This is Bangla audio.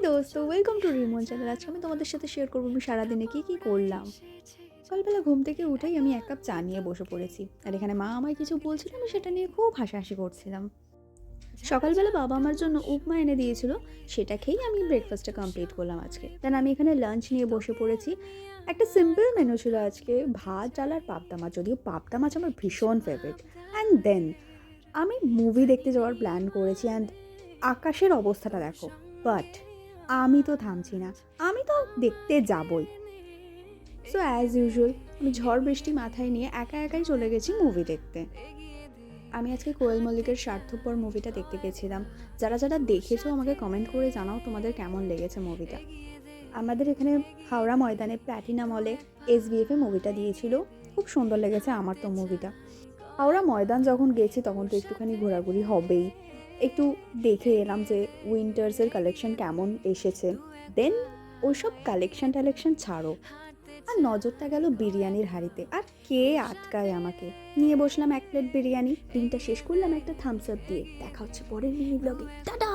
দোস্তো, ওয়েলকাম টু রিমন চ্যানেল। আজকে আমি তোমাদের সাথে শেয়ার করবো আমি সারাদিনে কী কী করলাম। সকালবেলা ঘুম থেকে উঠেই আমি এক কাপ চা নিয়ে বসে পড়েছি, আর এখানে মা আমায় কিছু বলছিল, আমি সেটা নিয়ে খুব হাসাহাসি করছিলাম। সকালবেলা বাবা আমার জন্য উপমা এনে দিয়েছিল, সেটা খেয়েই আমি ব্রেকফাস্টটা কমপ্লিট করলাম আজকে। দেন আমি এখানে লাঞ্চ নিয়ে বসে পড়েছি। একটা সিম্পল মেনু ছিল আজকে, ভাত ডাল আর পাবদা মাছ, যদিও পাবদা মাছ আমার ভীষণ ফেভারিট। অ্যান্ড দেন আমি মুভি দেখতে যাওয়ার প্ল্যান করেছি। অ্যান্ড আকাশের অবস্থাটা দেখো, বাট আমি তো থামছি না, আমি তো দেখতে যাবই। সো অ্যাজ ইউজুয়াল আমি ঝড় বৃষ্টি মাথায় নিয়ে একা একাই চলে গেছি মুভি দেখতে। আমি আজকে কোয়েল মল্লিকের স্বার্থপর মুভিটা দেখতে গেছিলাম। যারা যারা দেখেছো আমাকে কমেন্ট করে জানাও তোমাদের কেমন লেগেছে মুভিটা। আমাদের এখানে হাওড়া ময়দানে প্ল্যাটিনাম হলে এসবিএফে মুভিটা দিয়েছিল, খুব সুন্দর লেগেছে আমার তো মুভিটা। হাওড়া ময়দান যখন গেছি তখন তো একটুখানি ঘোরাঘুরি হবেই, একটু দেখে এলাম যে উইন্টার্সের কালেকশন কেমন এসেছে। দেন ওইসব কালেকশন ছাড়ো, আর নজরটা গেল বিরিয়ানির হাঁড়িতে। আর কে আটকায় আমাকে, নিয়ে বসলাম এক প্লেট বিরিয়ানি, দিনটা শেষ করলাম একটা থামস আপ দিয়ে। দেখা হচ্ছে পরের মিনি ব্লগে, টাটা।